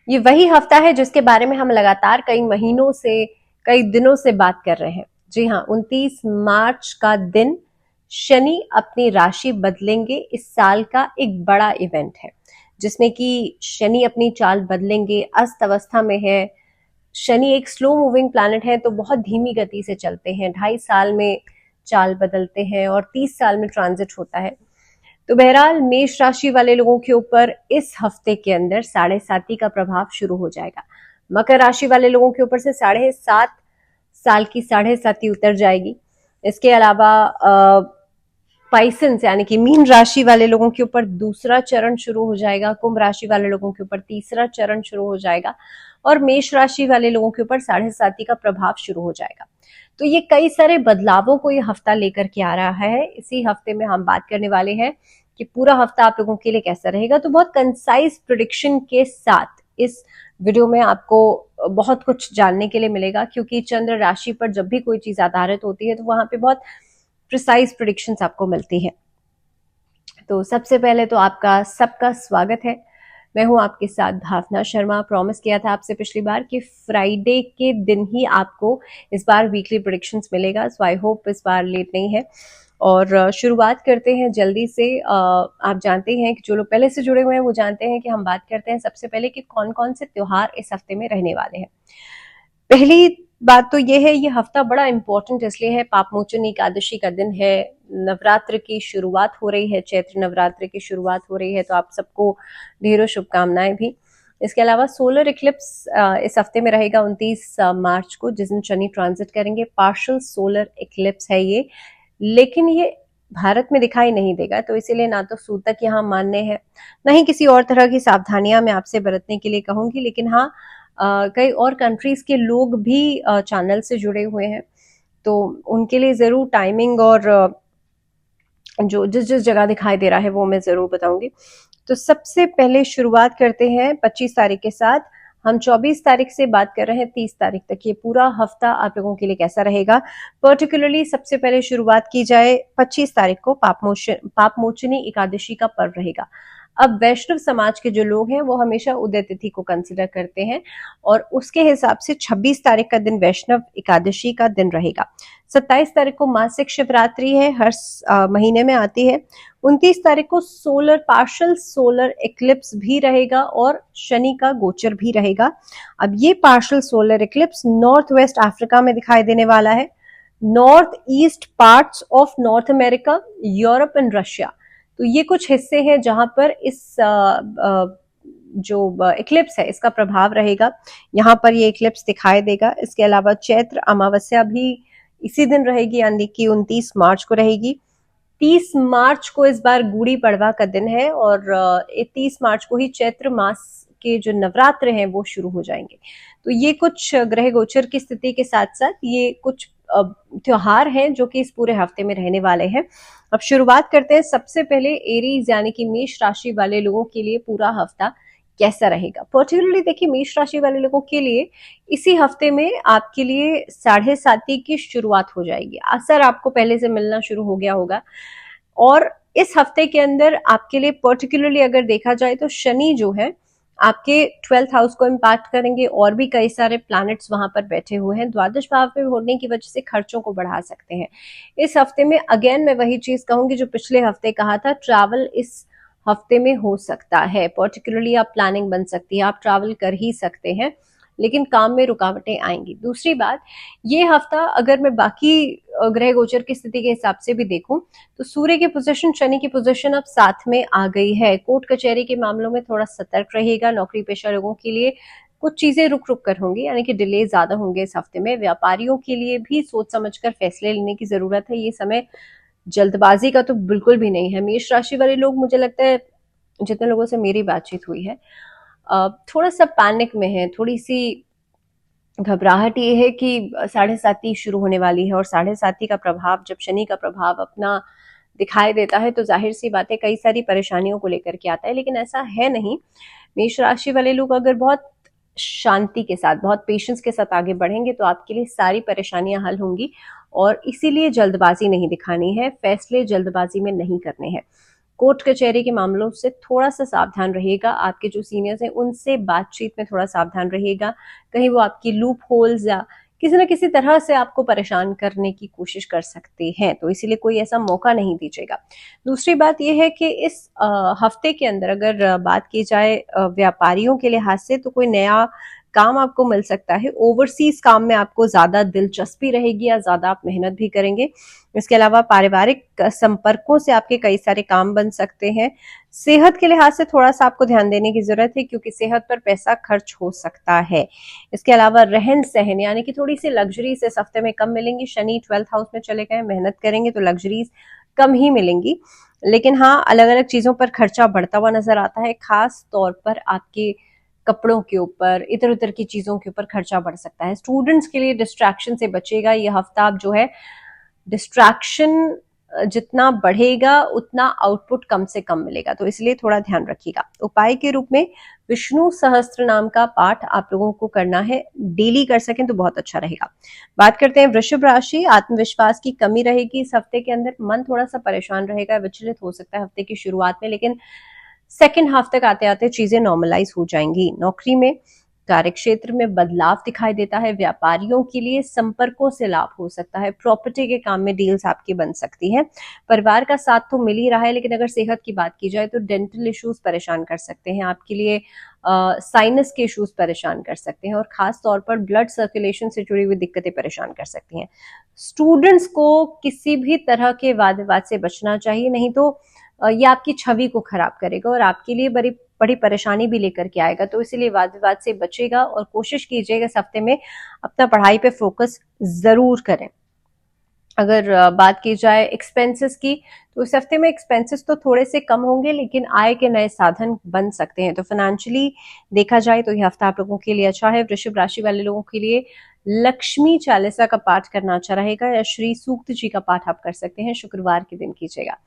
ये वही हफ्ता है जिसके बारे में हम लगातार कई महीनों से, कई दिनों से बात कर रहे हैं। जी हाँ, 29 मार्च का दिन शनि अपनी राशि बदलेंगे। इस साल का एक बड़ा इवेंट है जिसमें कि शनि अपनी चाल बदलेंगे, अस्त अवस्था में है। शनि एक स्लो मूविंग प्लैनेट है, तो बहुत धीमी गति से चलते हैं, 2.5 साल में चाल बदलते हैं और 30 साल में ट्रांजिट होता है। तो बहरहाल मेष राशि वाले लोगों के ऊपर इस हफ्ते के अंदर 7.5 का प्रभाव शुरू हो जाएगा। मकर राशि वाले लोगों के ऊपर से 7.5 साल की 7.5 उतर जाएगी। इसके अलावा पाइसेंस यानी कि मीन राशि वाले लोगों के ऊपर दूसरा चरण शुरू हो जाएगा। कुंभ राशि वाले लोगों के ऊपर तीसरा चरण शुरू हो जाएगा और मेष राशि वाले लोगों के ऊपर 7.5 का प्रभाव शुरू हो जाएगा। तो ये कई सारे बदलावों को ये हफ्ता लेकर के आ रहा है। इसी हफ्ते में हम बात करने वाले हैं कि पूरा हफ्ता आप लोगों के लिए कैसा रहेगा। तो बहुत कंसाइज प्रेडिक्शन के साथ इस वीडियो में आपको बहुत कुछ जानने के लिए मिलेगा, क्योंकि चंद्र राशि पर जब भी कोई चीज आधारित होती है तो वहां पे बहुत प्रिसाइज प्रेडिक्शंस आपको मिलती है। तो सबसे पहले तो आपका सबका स्वागत है। मैं हूं आपके साथ भावना शर्मा। प्रॉमिस किया था आपसे पिछली बार कि फ्राइडे के दिन ही आपको इस बार वीकली प्रेडिक्शंस मिलेगा, सो आई होप इस बार लेट नहीं है। और शुरुआत करते हैं जल्दी से। आप जानते हैं कि जो लोग पहले से जुड़े हुए हैं वो जानते हैं कि हम बात करते हैं सबसे पहले कि कौन कौन से त्योहार इस हफ्ते में रहने वाले हैं। पहली बात तो ये है, ये हफ्ता बड़ा इंपॉर्टेंट इसलिए है, पापमोचन एकादशी का दिन है, नवरात्र की शुरुआत हो रही है, चैत्र नवरात्र की शुरुआत हो रही है, तो आप सबको ढेरों शुभकामनाएं भी। इसके अलावा सोलर इक्लिप्स इस हफ्ते में रहेगा 29 मार्च को, जिस दिन शनि ट्रांजिट करेंगे। पार्शियल सोलर इक्लिप्स है ये, लेकिन ये भारत में दिखाई नहीं देगा, तो इसीलिए ना तो सूतक यहाँ मान्य है, ना ही किसी और तरह की सावधानियां मैं आपसे बरतने के लिए कहूंगी। लेकिन हाँ, कई और कंट्रीज के लोग भी चैनल से जुड़े हुए हैं, तो उनके लिए जरूर टाइमिंग और जो जिस जिस जगह दिखाई दे रहा है वो मैं जरूर बताऊंगी। तो सबसे पहले शुरुआत करते हैं 25 तारीख के साथ। हम 24 तारीख से बात कर रहे हैं 30 तारीख तक, ये पूरा हफ्ता आप लोगों के लिए कैसा रहेगा। पर्टिकुलरली सबसे पहले शुरुआत की जाए 25 तारीख को, पापमोचनी एकादशी का पर्व रहेगा। अब वैष्णव समाज के जो लोग हैं वो हमेशा उदय तिथि को कंसिडर करते हैं और उसके हिसाब से 26 तारीख का दिन वैष्णव एकादशी का दिन रहेगा। 27 तारीख को मासिक शिवरात्रि है, हर महीने में आती है। 29 तारीख को पार्शियल सोलर इक्लिप्स भी रहेगा और शनि का गोचर भी रहेगा। अब ये partial solar Eclipse north west Africa में दिखाई देने वाला है, north east parts of north America, Europe and Russia. तो ये कुछ हिस्से हैं जहां पर इस जो इक्लिप्स है इसका प्रभाव रहेगा, यहाँ पर ये इक्लिप्स दिखाई देगा। इसके अलावा चैत्र अमावस्या भी इसी दिन रहेगी, यानी कि 29 मार्च को रहेगी। 30 मार्च को इस बार गुड़ी पड़वा का दिन है और 30 मार्च को ही चैत्र मास के जो नवरात्र हैं वो शुरू हो जाएंगे। तो ये कुछ ग्रह गोचर की स्थिति के साथ साथ ये कुछ त्योहार हैं जो कि इस पूरे हफ्ते में रहने वाले हैं। अब शुरुआत करते हैं सबसे पहले एरीज यानी कि मेष राशि वाले लोगों के लिए पूरा हफ्ता कैसा रहेगा। पर्टिकुलरली देखिए, मेष राशि वाले लोगों के लिए इसी हफ्ते में आपके लिए 7.5 की शुरुआत हो जाएगी। असर आपको पहले से मिलना शुरू हो गया होगा और इस हफ्ते के अंदर आपके लिए पर्टिकुलरली अगर देखा जाए तो शनि जो है आपके 12th हाउस को इम्पैक्ट करेंगे और भी कई सारे प्लैनेट्स वहां पर बैठे हुए हैं। द्वादश भाव में होने की वजह से खर्चों को बढ़ा सकते हैं इस हफ्ते में। अगेन मैं वही चीज कहूंगी जो पिछले हफ्ते कहा था, ट्रैवल इस हफ्ते में हो सकता है। पर्टिकुलरली आप प्लानिंग बन सकती है, आप ट्रैवल कर ही सकते हैं, लेकिन काम में रुकावटें आएंगी। दूसरी बात, ये हफ्ता अगर मैं बाकी ग्रह गोचर की स्थिति के हिसाब से भी देखूं तो सूर्य की पोजीशन, शनि की पोजीशन अब साथ में आ गई है। कोर्ट कचहरी के मामलों में थोड़ा सतर्क रहिएगा। नौकरी पेशा लोगों के लिए कुछ चीजें रुक रुक कर होंगी, यानी कि डिले ज्यादा होंगे इस हफ्ते में। व्यापारियों के लिए भी सोच समझकर फैसले लेने की जरूरत है, ये समय जल्दबाजी का तो बिल्कुल भी नहीं है। मेष राशि वाले लोग, मुझे लगता है जितने लोगों से मेरी बातचीत हुई है, थोड़ा सा पैनिक में है, थोड़ी सी घबराहट ये है कि 7.5 शुरू होने वाली है और 7.5 का प्रभाव, जब शनि का प्रभाव अपना दिखाई देता है तो जाहिर सी बात है कई सारी परेशानियों को लेकर के आता है, लेकिन ऐसा है नहीं। मेष राशि वाले लोग अगर बहुत शांति के साथ, बहुत पेशेंस के साथ आगे बढ़ेंगे तो आपके लिए सारी परेशानियां हल होंगी और इसीलिए जल्दबाजी नहीं दिखानी है, फैसले जल्दबाजी में नहीं करने हैं। कोर्ट कचहरी के मामलों से थोड़ा सा सावधान रहिएगा। आपके जो सीनियर्स हैं उनसे बातचीत में थोड़ा सावधान रहिएगा, कहीं वो आपकी लूप होल्स या किसी न किसी तरह से आपको परेशान करने की कोशिश कर सकते हैं, तो इसीलिए कोई ऐसा मौका नहीं दीजिएगा। दूसरी बात यह है कि इस हफ्ते के अंदर अगर बात की जाए व्यापारियों के लिहाज से, तो कोई नया काम आपको मिल सकता है। ओवरसीज काम में आपको ज्यादा दिलचस्पी रहेगी या ज्यादा आप मेहनत भी करेंगे। इसके अलावा पारिवारिक संपर्कों से आपके कई सारे काम बन सकते हैं। सेहत के लिहाज से थोड़ा सा आपको ध्यान देने की जरूरत है, क्योंकि सेहत पर पैसा खर्च हो सकता है। इसके अलावा रहन सहन यानी कि थोड़ी सी लग्जरीज इस हफ्ते में कम मिलेंगी। शनि 12th हाउस में चले गए, मेहनत करेंगे तो लग्जरीज कम ही मिलेंगी, लेकिन हाँ अलग अलग चीजों पर खर्चा बढ़ता हुआ नजर आता है। खास तौर पर आपके कपड़ों के ऊपर, इधर उधर की चीजों के ऊपर खर्चा बढ़ सकता है। स्टूडेंट्स के लिए डिस्ट्रैक्शन से बचेगा। ये हफ्ता आप जो है डिस्ट्रैक्शन जितना बढ़ेगा उतना आउटपुट कम से कम मिलेगा, तो इसलिए थोड़ा ध्यान रखिएगा। उपाय के रूप में विष्णु सहस्त्र नाम का पाठ आप लोगों को करना है, डेली कर सकें तो बहुत अच्छा रहेगा। बात करते हैं वृषभ राशि। आत्मविश्वास की कमी रहेगी इस हफ्ते के अंदर, मन थोड़ा सा परेशान रहेगा, विचलित हो सकता है हफ्ते की शुरुआत में, लेकिन सेकेंड हाफ तक आते आते चीजें नॉर्मलाइज हो जाएंगी। नौकरी में, कार्य क्षेत्र में बदलाव दिखाई देता है। व्यापारियों के लिए संपर्कों से लाभ हो सकता है। प्रॉपर्टी के काम में डील्स आपकी बन सकती है। परिवार का साथ तो मिल ही रहा है, लेकिन अगर सेहत की बात की जाए तो डेंटल इश्यूज परेशान कर सकते हैं आपके लिए। साइनस के इश्यूज परेशान कर सकते हैं, और खास तौर पर ब्लड सर्कुलेशन से जुड़ी हुई दिक्कतें परेशान कर सकती हैं। स्टूडेंट्स को किसी भी तरह के वाद विवाद से बचना चाहिए, नहीं तो ये आपकी छवि को खराब करेगा और आपके लिए बड़ी बड़ी परेशानी भी लेकर के आएगा। तो इसीलिए वाद विवाद से बचेगा और कोशिश कीजिएगा इस हफ्ते में अपना पढ़ाई पे फोकस जरूर करें। अगर बात की जाए एक्सपेंसेस की, तो इस हफ्ते में एक्सपेंसेस तो थोड़े से कम होंगे, लेकिन आय के नए साधन बन सकते हैं। तो फाइनेंशियली देखा जाए तो यह हफ्ता आप लोगों के लिए अच्छा है। वृषभ राशि वाले लोगों के लिए लक्ष्मी चालीसा का पाठ करना अच्छा रहेगा, या श्री सूक्त जी का पाठ आप कर सकते हैं, शुक्रवार के दिन कीजिएगा।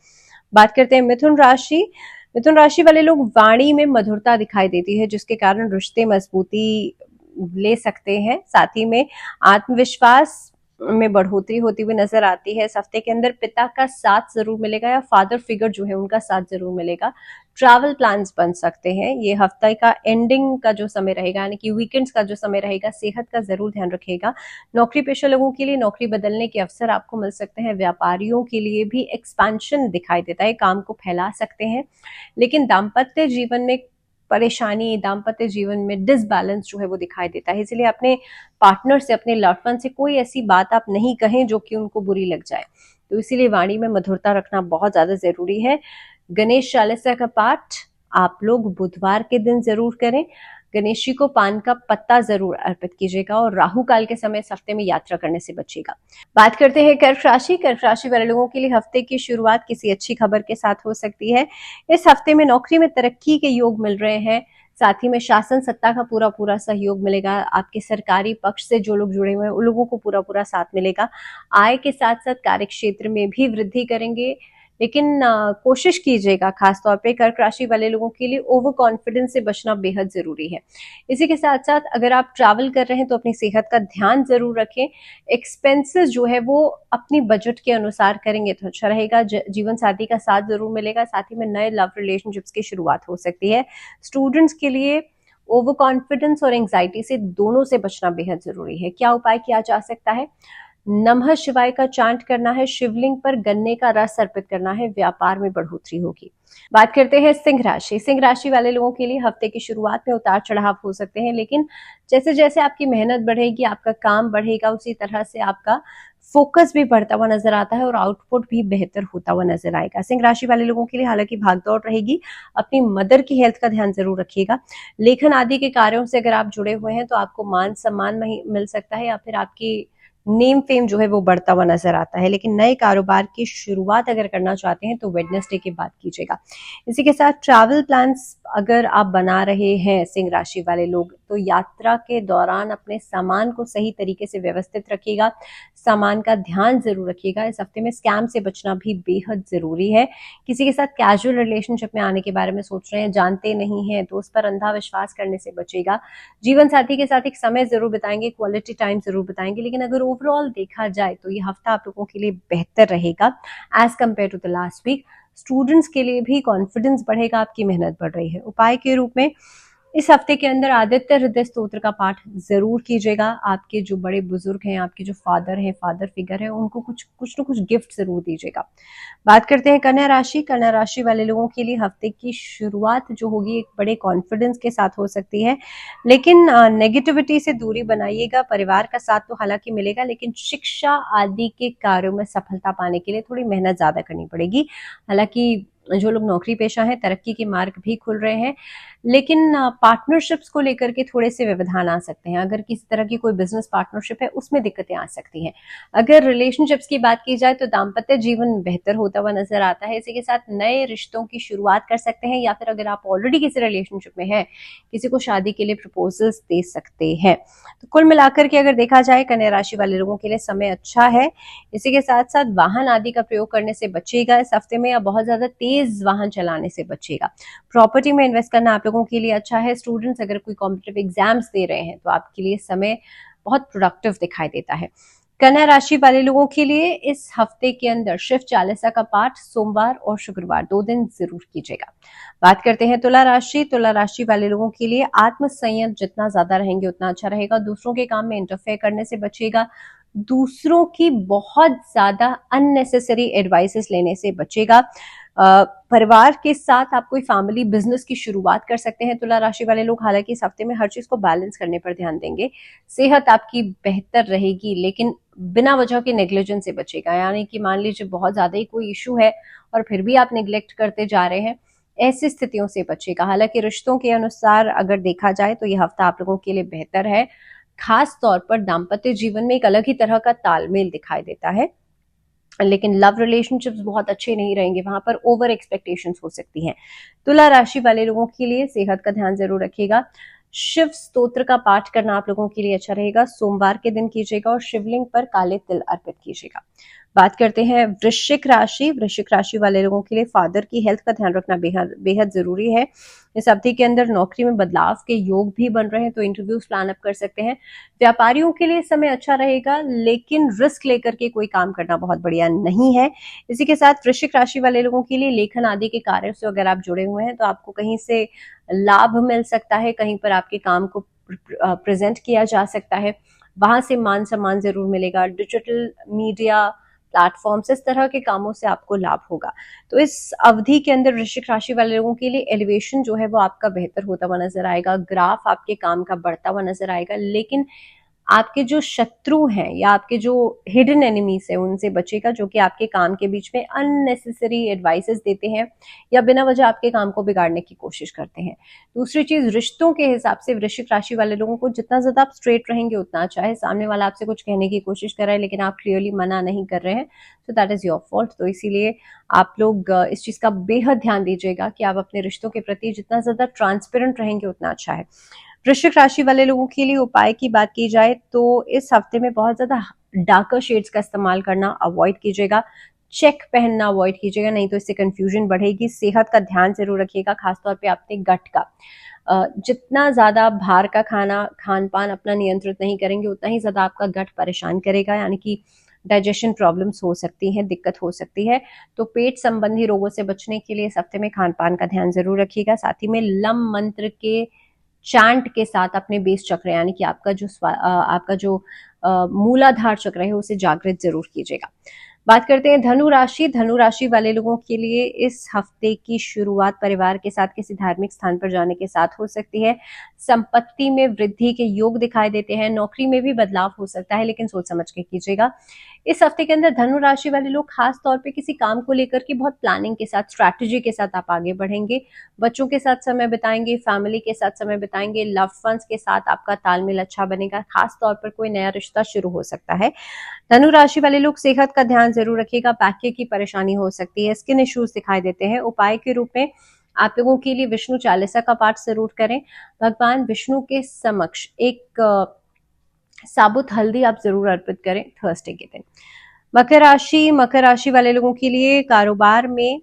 बात करते हैं मिथुन राशि। मिथुन राशि वाले लोग, वाणी में मधुरता दिखाई देती है, जिसके कारण रिश्ते मजबूती ले सकते हैं। साथ ही में आत्मविश्वास में बढ़ोतरी होती हुई नजर आती है। इस हफ्ते के अंदर पिता का साथ जरूर मिलेगा, या फादर फिगर जो है उनका साथ जरूर मिलेगा। ट्रैवल प्लान्स बन सकते हैं। ये हफ्ते का एंडिंग का जो समय रहेगा, यानी कि वीकेंड्स का जो समय रहेगा, सेहत का जरूर ध्यान रखिएगा। नौकरी पेशा लोगों के लिए नौकरी बदलने के अवसर आपको मिल सकते हैं। व्यापारियों के लिए भी एक्सपेंशन दिखाई देता है, काम को फैला सकते हैं। लेकिन दाम्पत्य जीवन में परेशानी, दाम्पत्य जीवन में डिसबैलेंस जो है वो दिखाई देता है। इसलिए अपने पार्टनर से, अपने लव्ड वन से कोई ऐसी बात आप नहीं कहें जो कि उनको बुरी लग जाए। तो इसीलिए वाणी में मधुरता रखना बहुत ज्यादा जरूरी है। गणेश चालीसा का पाठ आप लोग बुधवार के दिन जरूर करें। गणेश जी को पान का पत्ता जरूर अर्पित कीजिएगा, और राहु काल के समय इस हफ्ते में यात्रा करने से बचिएगा। बात करते हैं कर्क राशि। कर्क राशि वाले लोगों के लिए हफ्ते की शुरुआत किसी अच्छी खबर के साथ हो सकती है। इस हफ्ते में नौकरी में तरक्की के योग मिल रहे हैं। साथ ही में शासन सत्ता का पूरा पूरा सहयोग मिलेगा। आपके सरकारी पक्ष से जो लोग जुड़े हुए हैं उन लोगों को पूरा पूरा साथ मिलेगा। आय के साथ साथ कार्य क्षेत्र में भी वृद्धि करेंगे, लेकिन कोशिश कीजिएगा खासतौर पे कर्क राशि वाले लोगों के लिए ओवर कॉन्फिडेंस से बचना बेहद जरूरी है। इसी के साथ साथ अगर आप ट्रैवल कर रहे हैं तो अपनी सेहत का ध्यान जरूर रखें। एक्सपेंसेस जो है वो अपनी बजट के अनुसार करेंगे तो अच्छा रहेगा। जीवन साथी का साथ जरूर मिलेगा। साथ ही में नए लव रिलेशनशिप्स की शुरुआत हो सकती है। स्टूडेंट्स के लिए ओवर कॉन्फिडेंस और एंग्जाइटी से दोनों से बचना बेहद जरूरी है। क्या उपाय किया जा सकता है? नमः शिवाय का चांट करना है, शिवलिंग पर गन्ने का रस अर्पित करना है, व्यापार में बढ़ोतरी होगी। बात करते हैं सिंह राशि। सिंह राशि वाले लोगों के लिए हफ्ते की शुरुआत में उतार चढ़ाव हो सकते हैं, लेकिन जैसे जैसे आपकी मेहनत बढ़ेगी, आपका काम बढ़ेगा, उसी तरह से आपका फोकस भी बढ़ता हुआ नजर आता है और आउटपुट भी बेहतर होता हुआ नजर आएगा। सिंह राशि वाले लोगों के लिए हालांकि भागदौड़ रहेगी। अपनी मदर की हेल्थ का ध्यान जरूर रखिएगा। लेखन आदि के कार्यों से अगर आप जुड़े हुए हैं तो आपको मान सम्मान मिल सकता है, या फिर आपकी नेम फेम जो है वो बढ़ता हुआ नजर आता है। लेकिन नए कारोबार की शुरुआत अगर करना चाहते हैं तो वेडनेसडे के बाद कीजिएगा। इसी के साथ ट्रैवल प्लान्स अगर आप बना रहे हैं सिंह राशि वाले लोग, तो यात्रा के दौरान अपने सामान को सही तरीके से व्यवस्थित रखिएगा। सामान का ध्यान जरूर रखिएगा। इस हफ्ते में स्कैम से बचना भी बेहद जरूरी है। किसी के साथ कैजुअल रिलेशनशिप में आने के बारे में सोच रहे हैं, जानते नहीं हैं, तो उस पर अंधा विश्वास करने से बचेगा। जीवन साथी के साथ एक समय जरूर बिताएंगे, क्वालिटी टाइम जरूर बिताएंगे। लेकिन अगर ओवरऑल देखा जाए तो ये हफ्ता आप लोगों के लिए बेहतर रहेगा as compare to the last week. Students के लिए भी कॉन्फिडेंस बढ़ेगा, आपकी मेहनत बढ़ रही है। उपाय के रूप में इस हफ्ते के अंदर आदित्य हृदय स्तोत्र का पाठ जरूर कीजिएगा। आपके जो बड़े बुजुर्ग हैं, आपके जो फादर हैं, फादर फिगर है, उनको कुछ न कुछ गिफ्ट जरूर दीजिएगा। बात करते हैं कन्या राशि। कन्या राशि वाले लोगों के लिए हफ्ते की शुरुआत जो होगी एक बड़े कॉन्फिडेंस के साथ हो सकती है, लेकिन नेगेटिविटी से दूरी बनाइएगा। परिवार का साथ तो हालांकि मिलेगा, लेकिन शिक्षा आदि के कार्यों में सफलता पाने के लिए थोड़ी मेहनत ज्यादा करनी पड़ेगी। हालांकि जो लोग नौकरी पेशा हैं, तरक्की के मार्ग भी खुल रहे हैं, लेकिन पार्टनरशिप्स को लेकर के थोड़े से व्यवधान आ सकते हैं। अगर किसी तरह की कोई बिजनेस पार्टनरशिप है, उसमें दिक्कतें आ सकती हैं। अगर रिलेशनशिप्स की बात की जाए तो दाम्पत्य जीवन बेहतर होता हुआ नजर आता है। इसी के साथ नए रिश्तों की शुरुआत कर सकते हैं, या फिर अगर आप ऑलरेडी किसी रिलेशनशिप में हैं, किसी को शादी के लिए प्रपोजल्स दे सकते हैं। तो कुल मिलाकर के अगर देखा जाए, कन्या राशि वाले लोगों के लिए समय अच्छा है। इसी के साथ साथ वाहन आदि का प्रयोग करने से बचेगा इस हफ्ते में, या बहुत ज्यादा तेज वाहन चलाने से बचेगा। प्रॉपर्टी में इन्वेस्ट करना आप लोगों के लिए अच्छा है। स्टूडेंट्स अगर कोई कॉम्पिटिटिव एग्जाम्स दे रहे हैं तो आपके लिए समय बहुत प्रोडक्टिव दिखाई देता है। कन्या राशि वाले लोगों के लिए इस हफ्ते के अंदर शिव चालीसा का पाठ सोमवार और शुक्रवार 2 दिन जरूर कीजिएगा। बात करते हैं तुला राशि। तुला राशि वाले लोगों के लिए आत्म संयम जितना ज्यादा रहेंगे उतना अच्छा रहेगा। दूसरों के काम में इंटरफेयर करने से बचेगा। दूसरों की बहुत ज्यादा अननेसेसरी एडवाइसेस लेने से बचेगा। परिवार के साथ आप कोई फैमिली बिजनेस की शुरुआत कर सकते हैं तुला राशि वाले लोग। हालांकि इस हफ्ते में हर चीज को बैलेंस करने पर ध्यान देंगे। सेहत आपकी बेहतर रहेगी, लेकिन बिना वजह के नेग्लिजेंस से बचेगा। यानी कि मान लीजिए बहुत ज्यादा ही कोई इशू है और फिर भी आप निग्लेक्ट करते जा रहे हैं, ऐसी स्थितियों से बचेगा। हालांकि रिश्तों के अनुसार अगर देखा जाए तो यह हफ्ता आप लोगों के लिए बेहतर है। खास तौर पर दाम्पत्य जीवन में एक अलग ही तरह का तालमेल दिखाई देता है, लेकिन लव रिलेशनशिप्स बहुत अच्छे नहीं रहेंगे, वहां पर ओवर एक्सपेक्टेशंस हो सकती हैं। तुला राशि वाले लोगों के लिए सेहत का ध्यान जरूर रखिएगा। शिव स्तोत्र का पाठ करना आप लोगों के लिए अच्छा रहेगा। सोमवार के दिन कीजिएगा और शिवलिंग पर काले तिल अर्पित कीजिएगा। बात करते हैं वृश्चिक राशि। वृश्चिक राशि वाले लोगों के लिए फादर की हेल्थ का ध्यान रखना बेहद बेहद जरूरी है। इस अवधि के अंदर नौकरी में बदलाव के योग भी बन रहे हैं, तो इंटरव्यूज प्लान अप कर सकते हैं। व्यापारियों के लिए समय अच्छा रहेगा, लेकिन रिस्क लेकर के कोई काम करना बहुत बढ़िया नहीं है। इसी के साथ वृश्चिक राशि वाले लोगों के लिए लेखन आदि के कार्य से अगर आप जुड़े हुए हैं तो आपको कहीं से लाभ मिल सकता है, कहीं पर आपके काम को प्रेजेंट किया जा सकता है, वहां से मान सम्मान जरूर मिलेगा। डिजिटल मीडिया प्लेटफॉर्म्स, इस तरह के कामों से आपको लाभ होगा। तो इस अवधि के अंदर वृश्चिक राशि वाले लोगों के लिए एलिवेशन जो है वो आपका बेहतर होता हुआ नजर आएगा। ग्राफ आपके काम का बढ़ता हुआ नजर आएगा, लेकिन आपके जो शत्रु हैं या आपके जो हिडन एनिमीज है उनसे बचेगा, जो कि आपके काम के बीच में अननेसेसरी एडवाइसेस देते हैं या बिना वजह आपके काम को बिगाड़ने की कोशिश करते हैं। दूसरी चीज, रिश्तों के हिसाब से वृश्चिक राशि वाले लोगों को जितना ज्यादा आप स्ट्रेट रहेंगे उतना अच्छा है। सामने वाला आपसे कुछ कहने की कोशिश कर रहा है लेकिन आप क्लियरली मना नहीं कर रहे हैं, तो दैट इज योर फॉल्ट। तो इसीलिए आप लोग इस चीज का बेहद ध्यान दीजिएगा कि आप अपने रिश्तों के प्रति जितना ज्यादा ट्रांसपेरेंट रहेंगे उतना अच्छा है। वृश्चिक राशि वाले लोगों के लिए उपाय की बात की जाए तो इस हफ्ते में बहुत ज्यादा डार्कर शेड्स का इस्तेमाल करना अवॉइड कीजिएगा। चेक पहनना अवॉइड कीजिएगा, नहीं तो इससे कंफ्यूजन बढ़ेगी। सेहत का ध्यान जरूर रखिएगा, खासतौर पे अपने गट का। जितना ज्यादा बाहर का खान पान अपना नियंत्रित नहीं करेंगे उतना ही ज्यादा आपका गट परेशान करेगा, यानी कि डाइजेशन प्रॉब्लम्स हो सकती हैं, दिक्कत हो सकती है। तो पेट संबंधी रोगों से बचने के लिए इस हफ्ते में खान पान का ध्यान जरूर रखिएगा। साथ ही में लम मंत्र के चैंट के साथ अपने बेस चक्र यानी कि आपका जो मूलाधार चक्र है उसे जागृत जरूर कीजिएगा। बात करते हैं धनु राशि। धनु राशि वाले लोगों के लिए इस हफ्ते की शुरुआत परिवार के साथ किसी धार्मिक स्थान पर जाने के साथ हो सकती है। संपत्ति में वृद्धि के योग दिखाई देते हैं। नौकरी में भी बदलाव हो सकता है, लेकिन सोच समझ के कीजिएगा। इस हफ्ते के अंदर धनु राशि वाले लोग खास तौर पे किसी काम को लेकर के बहुत प्लानिंग के साथ, स्ट्रैटेजी के साथ आप आगे बढ़ेंगे। बच्चों के साथ समय बिताएंगे, फैमिली के साथ समय बिताएंगे, लव वंस के साथ आपका तालमेल अच्छा बनेगा। खास तौर पर कोई नया रिश्ता शुरू हो सकता है। धनु राशि वाले लोग सेहत का ध्यान जरूर रखिएगा। बैक की परेशानी हो सकती है, स्किन इश्यूज दिखाई देते हैं। उपाय के रूप में आप लोगों के लिए विष्णु चालीसा का पाठ जरूर करें। भगवान विष्णु के समक्ष एक साबुत हल्दी आप जरूर अर्पित करें थर्सडे के दिन। मकर राशि वाले लोगों के लिए कारोबार में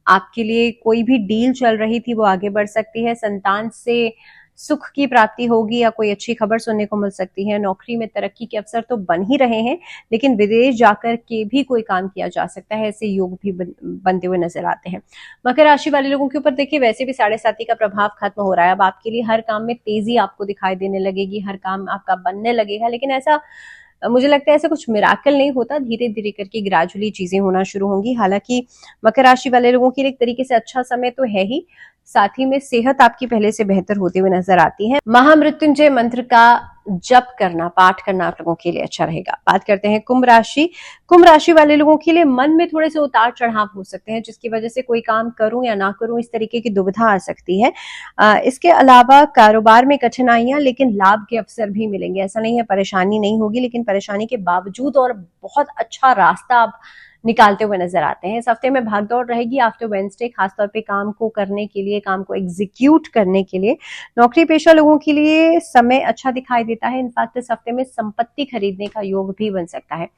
आपके लिए कोई भी डील चल रही थी वो आगे बढ़ सकती है। संतान से सुख की प्राप्ति होगी या कोई अच्छी खबर सुनने को मिल सकती है। नौकरी में तरक्की के अवसर तो बन ही रहे हैं, लेकिन विदेश जाकर के भी कोई काम किया जा सकता है, ऐसे योग भी बनते हुए नजर आते हैं। मकर राशि वाले लोगों के ऊपर देखिए वैसे भी 7.5 का प्रभाव खत्म हो रहा है। अब आपके लिए हर काम में तेजी आपको दिखाई देने लगेगी, हर काम आपका बनने लगेगा, लेकिन ऐसा मुझे लगता है ऐसा कुछ मिराकल नहीं होता, धीरे धीरे करके ग्रेजुअली चीजें होना शुरू होंगी। हालांकि मकर राशि वाले लोगों के लिए एक तरीके से अच्छा समय तो है ही, साथ ही में सेहत आपकी पहले से बेहतर होती हुई नजर आती है। महामृत्युंजय मंत्र का जप करना, पाठ करना आप लोगों के लिए अच्छा रहेगा। बात करते हैं कुंभ राशि। कुंभ राशि वाले लोगों के लिए मन में थोड़े से उतार चढ़ाव हो सकते हैं, जिसकी वजह से कोई काम करूं या ना करूं इस तरीके की दुविधा आ सकती है। इसके अलावा कारोबार में कठिनाइयां, लेकिन लाभ के अवसर भी मिलेंगे। ऐसा नहीं है परेशानी नहीं होगी, लेकिन परेशानी के बावजूद और बहुत अच्छा रास्ता आप निकालते हुए नजर आते हैं। इस हफ्ते में भागदौड़ रहेगी आफ्टर वेडनेसडे, खासतौर पे काम को करने के लिए, काम को एग्जीक्यूट करने के लिए। नौकरी पेशा लोगों के लिए समय अच्छा दिखाई देता है। इनफैक्ट इस हफ्ते में संपत्ति खरीदने का योग भी बन सकता है।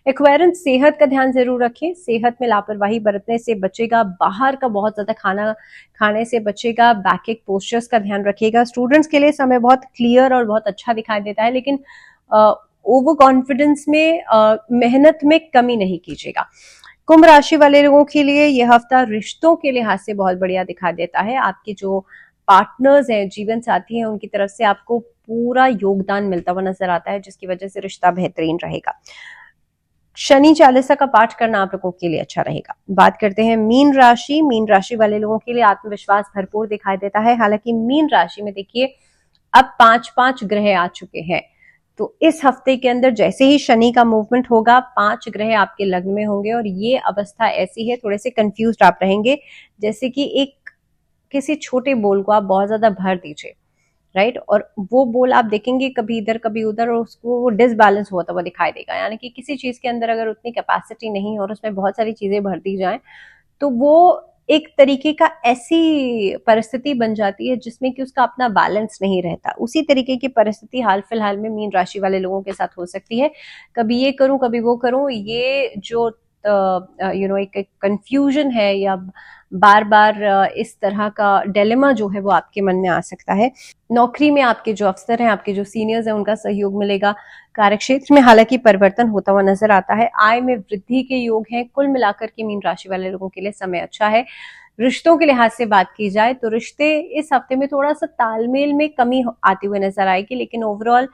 एक्वायरेंस सेहत का ध्यान जरूर रखें, सेहत में लापरवाही बरतने से बचेगा, बाहर का बहुत ज्यादा खाना खाने से बचेगा, बैक पोस्चर्स का ध्यान रखिएगा। स्टूडेंट्स के लिए समय बहुत क्लियर और बहुत अच्छा दिखाई देता है, लेकिन ओवर कॉन्फिडेंस में, मेहनत में कमी नहीं कीजिएगा। कुंभ राशि वाले लोगों के लिए यह हफ्ता रिश्तों के लिहाज से बहुत बढ़िया दिखाई देता है। आपके जो पार्टनर्स हैं, जीवन साथी हैं, उनकी तरफ से आपको पूरा योगदान मिलता हुआ नजर आता है, जिसकी वजह से रिश्ता बेहतरीन रहेगा। शनि चालीसा का पाठ करना आप लोगों के लिए अच्छा रहेगा। बात करते हैं मीन राशि। मीन राशि वाले लोगों के लिए आत्मविश्वास भरपूर दिखाई देता है। हालांकि मीन राशि में देखिए अब 5-5 ग्रह आ चुके हैं, तो इस हफ्ते के अंदर जैसे ही शनि का मूवमेंट होगा 5 ग्रह आपके लग्न में होंगे, और ये अवस्था ऐसी है थोड़े से कंफ्यूज्ड आप रहेंगे, जैसे कि एक किसी छोटे बोल को आप बहुत ज्यादा भर दीजिए, राइट, और वो बोल आप देखेंगे कभी इधर कभी उधर, और उसको डिसबैलेंस होता हुआ दिखाई देगा। यानी कि किसी चीज के अंदर अगर उतनी कैपेसिटी नहीं और उसमें बहुत सारी चीजें भर दी जाए, तो वो एक तरीके का ऐसी परिस्थिति बन जाती है जिसमें कि उसका अपना बैलेंस नहीं रहता। उसी तरीके की परिस्थिति हाल फिलहाल में मीन राशि वाले लोगों के साथ हो सकती है। कभी ये करूं कभी वो करूं, ये जो एक कंफ्यूजन है, या बार बार इस तरह का डिलेमा जो है वो आपके मन में आ सकता है। नौकरी में आपके जो अफसर हैं, आपके जो सीनियर्स हैं, उनका सहयोग मिलेगा। कार्यक्षेत्र में हालांकि परिवर्तन होता हुआ नजर आता है। आय में वृद्धि के योग हैं। कुल मिलाकर के मीन राशि वाले लोगों के लिए समय अच्छा है। रिश्तों के लिहाज से बात की जाए तो रिश्ते इस हफ्ते में थोड़ा सा तालमेल में कमी आती हुई नजर आएगी, लेकिन ओवरऑल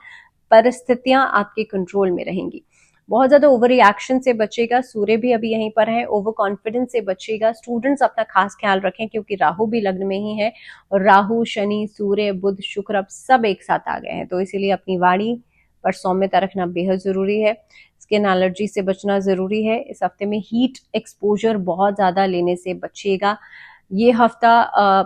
परिस्थितियां आपके कंट्रोल में रहेंगी। बहुत ज्यादा ओवर रिएक्शन से बचेगा। सूर्य भी अभी यहीं पर है। ओवर कॉन्फिडेंस से बचेगा। स्टूडेंट्स अपना खास ख्याल रखें, क्योंकि राहु भी लग्न में ही है, और राहु, शनि, सूर्य, बुध, शुक्र अब सब एक साथ आ गए हैं, तो इसीलिए अपनी वाणी पर सौम्यता रखना बेहद जरूरी है। स्किन एलर्जी से बचना जरूरी है। इस हफ्ते में हीट एक्सपोजर बहुत ज्यादा लेने से बचिएगा। ये हफ्ता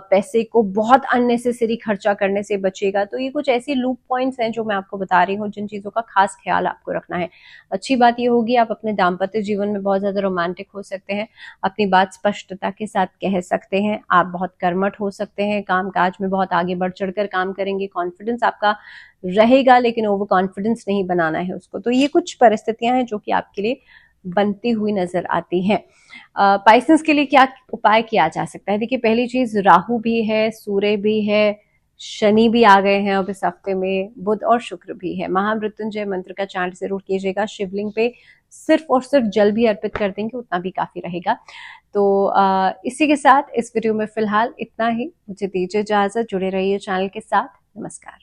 पैसे को बहुत अननेसेसरी खर्चा करने से बचेगा। तो ये कुछ ऐसी लूप पॉइंट्स हैं जो मैं आपको बता रही हूँ, जिन चीजों का खास ख्याल आपको रखना है। अच्छी बात ये होगी आप अपने दाम्पत्य जीवन में बहुत ज्यादा रोमांटिक हो सकते हैं, अपनी बात स्पष्टता के साथ कह सकते हैं, आप बहुत कर्मठ हो सकते हैं, काम काज में बहुत आगे बढ़ चढ़कर काम करेंगे, कॉन्फिडेंस आपका रहेगा, लेकिन ओवर कॉन्फिडेंस नहीं बनाना है उसको। तो ये कुछ परिस्थितियां हैं जो कि आपके लिए बनती हुई नजर आती हैं। पाइसेंस के लिए क्या उपाय किया जा सकता है? देखिए, पहली चीज, राहु भी है, सूर्य भी है, शनि भी आ गए हैं अब इस हफ्ते में, बुध और शुक्र भी है। महामृत्युंजय मंत्र का चांट जरूर कीजिएगा। शिवलिंग पे सिर्फ और सिर्फ जल भी अर्पित कर देंगे, उतना भी काफी रहेगा। तो इसी के साथ इस वीडियो में फिलहाल इतना ही। मुझे दीजिए इजाजत। जुड़े रहिए चैनल के साथ। नमस्कार।